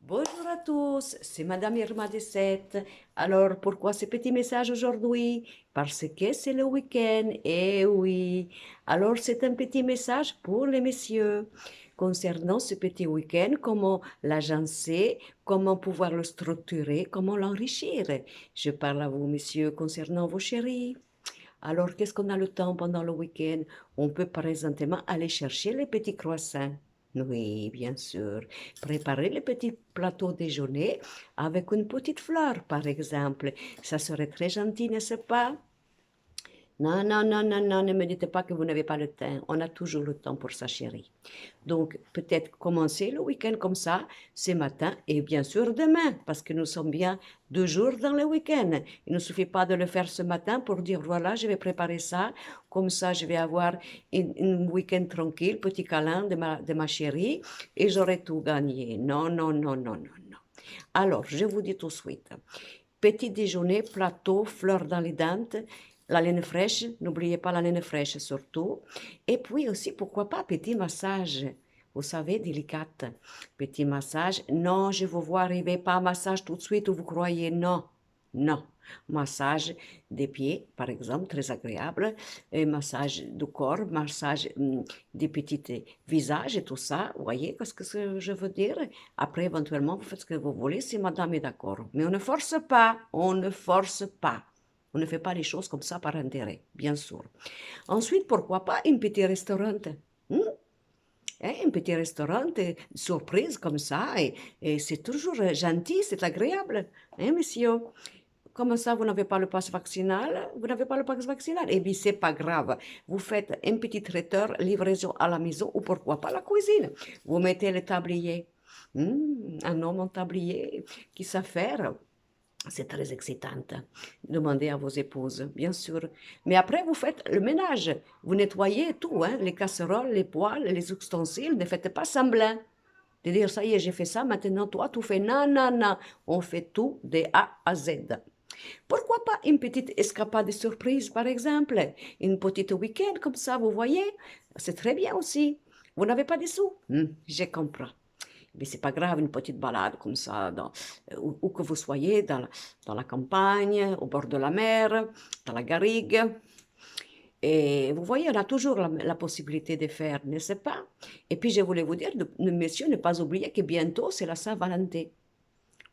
Bonjour à tous, c'est Madame Irma Dessette. Alors, pourquoi ce petit message aujourd'hui? Parce que c'est le week-end, eh oui. Alors, c'est un petit message pour les messieurs. Concernant ce petit week-end, comment l'agencer, comment pouvoir le structurer, comment l'enrichir. Je parle à vous, messieurs, concernant vos chéris. Alors, qu'est-ce qu'on a le temps pendant le week-end? On peut présentement aller chercher les petits croissants. Oui, bien sûr. Préparer le petit plateau déjeuner avec une petite fleur, par exemple. Ça serait très gentil, n'est-ce pas? Non, non, non, non, non, ne me dites pas que vous n'avez pas le temps. On a toujours le temps pour ça, chérie. Donc, peut-être commencer le week-end comme ça, ce matin et bien sûr demain, parce que nous sommes bien 2 jours dans le week-end. Il ne suffit pas de le faire ce matin pour dire, voilà, je vais préparer ça, comme ça je vais avoir un week-end tranquille, petit câlin de ma chérie, et j'aurai tout gagné. Non, non, non, non, non, non. Alors, je vous dis tout de suite, petit déjeuner, plateau, fleurs dans les dents, la laine fraîche, n'oubliez pas la laine fraîche surtout. Et puis aussi, pourquoi pas, petit massage, vous savez, délicate. Petit massage, non, je vous vois arriver, pas massage tout de suite, vous croyez, non, non. Massage des pieds, par exemple, très agréable, et massage du corps, massage des petits visages et tout ça. Vous voyez ce que je veux dire? Après, éventuellement, vous faites ce que vous voulez si madame est d'accord. Mais on ne force pas, on ne force pas. On ne fait pas les choses comme ça par intérêt, bien sûr. Ensuite, pourquoi pas un petit restaurant? Hmm? Un petit restaurant, surprise comme ça, et c'est toujours gentil, c'est agréable, hein, monsieur? Comment ça, vous n'avez pas le passe vaccinal? Vous n'avez pas le passe vaccinal? Eh bien, c'est pas grave. Vous faites un petit traiteur, livraison à la maison, ou pourquoi pas la cuisine. Vous mettez le tablier. Un homme en tablier qui sait faire. C'est très excitant. Demandez à vos épouses, bien sûr. Mais après, vous faites le ménage. Vous nettoyez tout, hein, les casseroles, les poêles, les ustensiles. Ne faites pas semblant de dire, ça y est, j'ai fait ça, maintenant toi, tu fais non, non, non. On fait tout de A à Z. Pourquoi pas une petite escapade de surprise, par exemple? Une petite week-end comme ça, vous voyez? C'est très bien aussi. Vous n'avez pas de sous? Je comprends. Mais c'est pas grave, une petite balade comme ça, où que vous soyez, dans la campagne, au bord de la mer, dans la garrigue. Et vous voyez, on a toujours la possibilité de faire, n'est-ce pas? Et puis, je voulais vous dire, messieurs, ne pas oublier que bientôt, c'est la Saint-Valentin.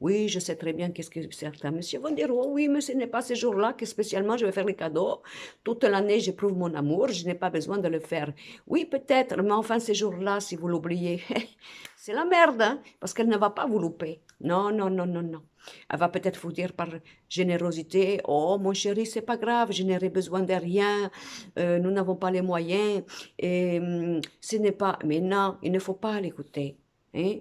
Oui, je sais très bien qu'est-ce que certains messieurs vont dire. Oh oui, mais ce n'est pas ce jour-là que spécialement je vais faire les cadeaux. Toute l'année, j'éprouve mon amour, je n'ai pas besoin de le faire. Oui, peut-être, mais enfin, ce jour-là, si vous l'oubliez, c'est la merde, hein, parce qu'elle ne va pas vous louper. Non, non, non, non, non. Elle va peut-être vous dire par générosité, oh mon chéri, c'est pas grave, je n'aurai besoin de rien, nous n'avons pas les moyens, et ce n'est pas... Mais non, il ne faut pas l'écouter, hein.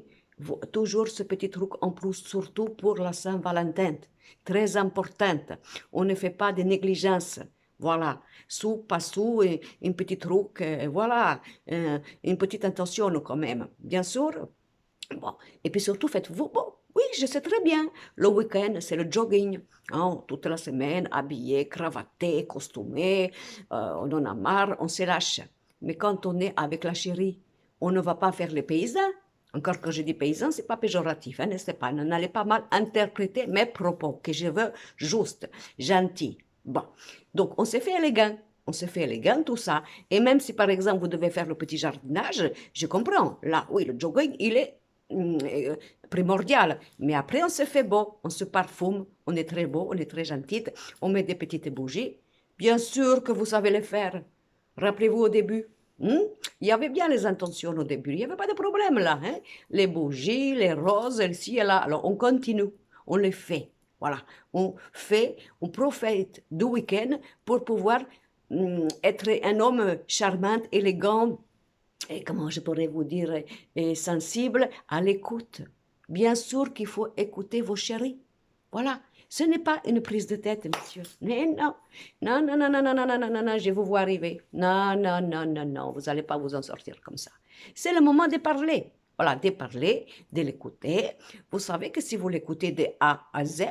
Toujours ce petit truc en plus, surtout pour la Saint-Valentin, très importante. On ne fait pas de négligence. Voilà, sous, pas sous, un petit truc, voilà, une petite intention quand même, bien sûr. Bon. Et puis surtout, faites-vous, bon, oui, je sais très bien, le week-end, c'est le jogging. Hein, toute la semaine, habillé, cravaté, costumé, on en a marre, on se lâche. Mais quand on est avec la chérie, on ne va pas faire les paysans. Encore que je dis paysan, c'est pas péjoratif, hein, n'est-ce pas? N'allez pas mal interpréter mes propos, que je veux juste, gentil. Bon, donc on s'est fait élégant. On se fait élégant, tout ça. Et même si, par exemple, vous devez faire le petit jardinage, je comprends. Là, oui, le jogging, il est primordial. Mais après, on se fait beau, on se parfume, on est très beau, on est très gentil, on met des petites bougies. Bien sûr que vous savez le faire. Rappelez-vous au début. Il y avait bien les intentions au début, il n'y avait pas de problème là. Hein? Les bougies, les roses, ici et là. Alors, on continue, on les fait. Voilà, on fait, on profite du week-end pour pouvoir être un homme charmant, élégant, et comment je pourrais vous dire, sensible à l'écoute. Bien sûr qu'il faut écouter vos chéris. Voilà. Ce n'est pas une prise de tête, monsieur. Mais non. Non, non, non, non, non, non, non, non, non, non, je vous vois arriver. Non, non, non, non, non, vous n'allez pas vous en sortir comme ça. C'est le moment de parler. Voilà, de parler, de l'écouter. Vous savez que si vous l'écoutez de A à Z,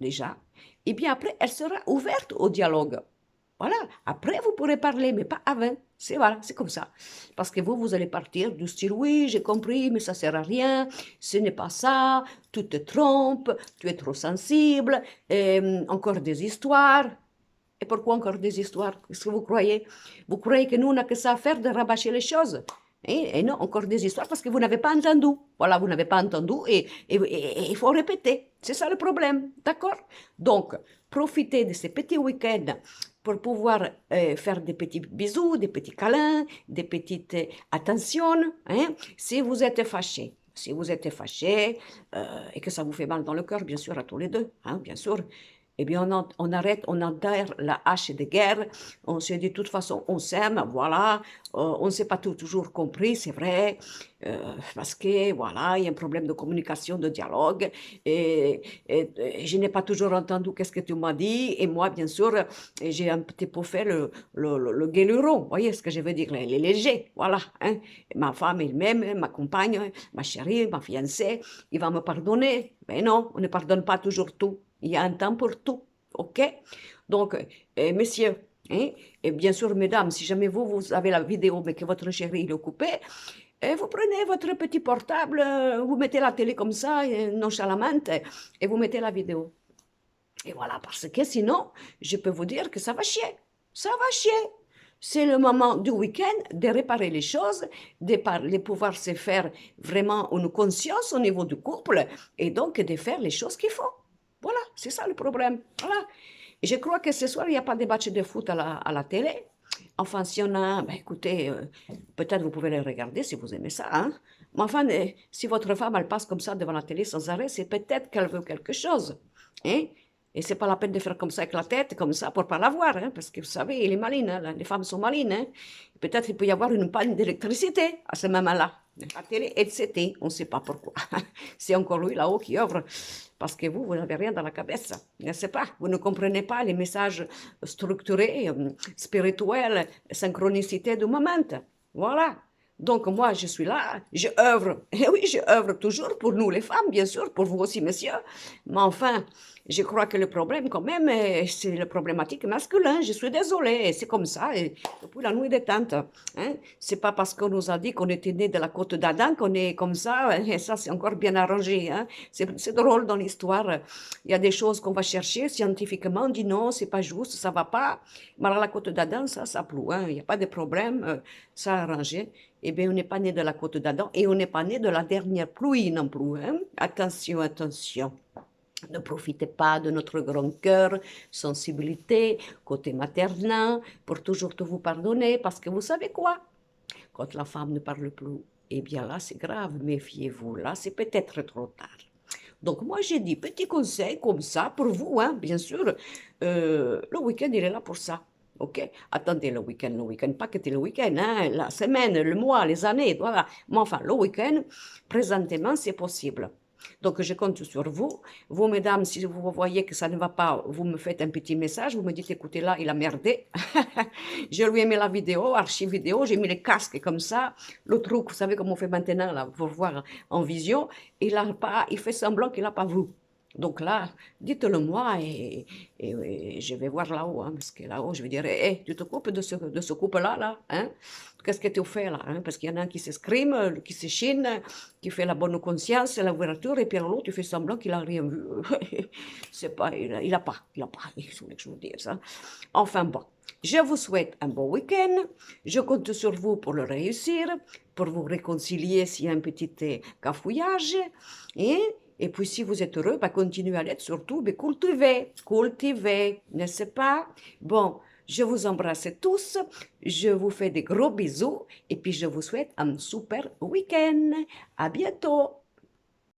déjà, et bien après, elle sera ouverte au dialogue. Voilà, après vous pourrez parler, mais pas avant. C'est voilà, c'est comme ça. Parce que vous allez partir du style, oui, j'ai compris, mais ça sert à rien, ce n'est pas ça, tu te trompes, tu es trop sensible, encore des histoires. Et pourquoi encore des histoires? Qu'est-ce que vous croyez? Vous croyez que nous, on n'a que ça à faire de rabâcher les choses? Et non, encore des histoires parce que vous n'avez pas entendu. Voilà, vous n'avez pas entendu et il faut répéter. C'est ça le problème, d'accord? Donc, profitez de ces petits week-ends pour pouvoir faire des petits bisous, des petits câlins, des petites attentions. Hein? Si vous êtes fâché, si vous êtes fâché et que ça vous fait mal dans le cœur, bien sûr, à tous les deux, hein, bien sûr, eh bien, on arrête, on enterre la hache de guerre. On se dit, de toute façon, on s'aime, voilà. On ne s'est pas toujours compris, c'est vrai, parce que, voilà, il y a un problème de communication, de dialogue. Et je n'ai pas toujours entendu qu'est-ce que tu m'as dit. Et moi, bien sûr, j'ai un petit peu fait le guéluron. Vous voyez ce que je veux dire, les légers, voilà. Hein. Ma femme elle-même, ma compagne, ma chérie, ma fiancée, il va me pardonner. Mais non, on ne pardonne pas toujours tout. Il y a un temps pour tout, ok? Donc, messieurs, hein, et bien sûr, mesdames, si jamais vous avez la vidéo, mais que votre chéri est occupé, vous prenez votre petit portable, vous mettez la télé comme ça, nonchalamment, et vous mettez la vidéo. Et voilà, parce que sinon, je peux vous dire que ça va chier. Ça va chier. C'est le moment du week-end de réparer les choses, de pouvoir se faire vraiment une conscience au niveau du couple et donc de faire les choses qu'il faut. Voilà, c'est ça le problème. Voilà. Et je crois que ce soir, il n'y a pas de match de foot à la télé. Enfin, si on a, ben, écoutez, peut-être vous pouvez les regarder si vous aimez ça. Hein? Mais enfin, si votre femme, elle passe comme ça devant la télé sans arrêt, c'est peut-être qu'elle veut quelque chose. Hein? Et c'est pas la peine de faire comme ça avec la tête, comme ça, pour pas la voir, hein, parce que vous savez, il est malin, hein, les femmes sont malines. Hein. Peut-être qu'il peut y avoir une panne d'électricité à ce moment-là. La télé est éteinte, on ne sait pas pourquoi. C'est encore lui là-haut qui œuvre, parce que vous n'avez rien dans la cabesse, n'est-ce pas? Vous ne comprenez pas les messages structurés, spirituels, synchronicité du moment. Voilà. Donc moi, je suis là, je œuvre. Et oui, je œuvre toujours pour nous les femmes, bien sûr, pour vous aussi, messieurs. Mais enfin, je crois que le problème, quand même, c'est la problématique masculine. Je suis désolée, c'est comme ça, et depuis la nuit des temps. Hein? C'est pas parce qu'on nous a dit qu'on était né de la côte d'Adam qu'on est comme ça, et ça, c'est encore bien arrangé. Hein? C'est drôle dans l'histoire. Il y a des choses qu'on va chercher scientifiquement, on dit non, c'est pas juste, ça va pas. Mais à la côte d'Adam, ça ploue, hein? Il n'y a pas de problème, ça a arrangé. Eh bien, on n'est pas né de la côte d'Adam et on n'est pas né de la dernière pluie non plus. Hein? Attention, attention. Ne profitez pas de notre grand cœur, sensibilité, côté maternel, pour toujours te vous pardonner, parce que vous savez quoi? Quand la femme ne parle plus, eh bien là, c'est grave, méfiez-vous, là, c'est peut-être trop tard. Donc moi, j'ai dit petit conseil comme ça pour vous, hein, bien sûr. Le week-end, il est là pour ça. OK? Attendez le week-end, pas que le week-end, hein, la semaine, le mois, les années, voilà. Mais enfin, le week-end, présentement, c'est possible. Donc, je compte sur vous. Vous, mesdames, si vous voyez que ça ne va pas, vous me faites un petit message, vous me dites, écoutez, là, il a merdé. Je lui ai mis la vidéo, archive vidéo, j'ai mis les casques comme ça. Le truc, vous savez comment on fait maintenant, là, pour voir en vision. Il fait semblant qu'il n'a pas vu. Donc là, dites-le moi et je vais voir là-haut, hein, parce que là-haut, je vais dire, hé, tu te coupes de ce couple-là, là, hein? Qu'est-ce que tu fais là, hein? Parce qu'il y en a un qui s'escrime, qui se chine, qui fait la bonne conscience, la ouverture, et puis l'autre, tu fais semblant qu'il n'a rien vu. C'est pas, il a pas, il voulait que je vous dise ça. Enfin bon, je vous souhaite un bon week-end, je compte sur vous pour le réussir, pour vous réconcilier s'il y a un petit cafouillage, et puis, si vous êtes heureux, bah, continuez à l'être, surtout, mais cultivez, n'est-ce pas? Bon, je vous embrasse tous, je vous fais des gros bisous, et puis je vous souhaite un super week-end. À bientôt!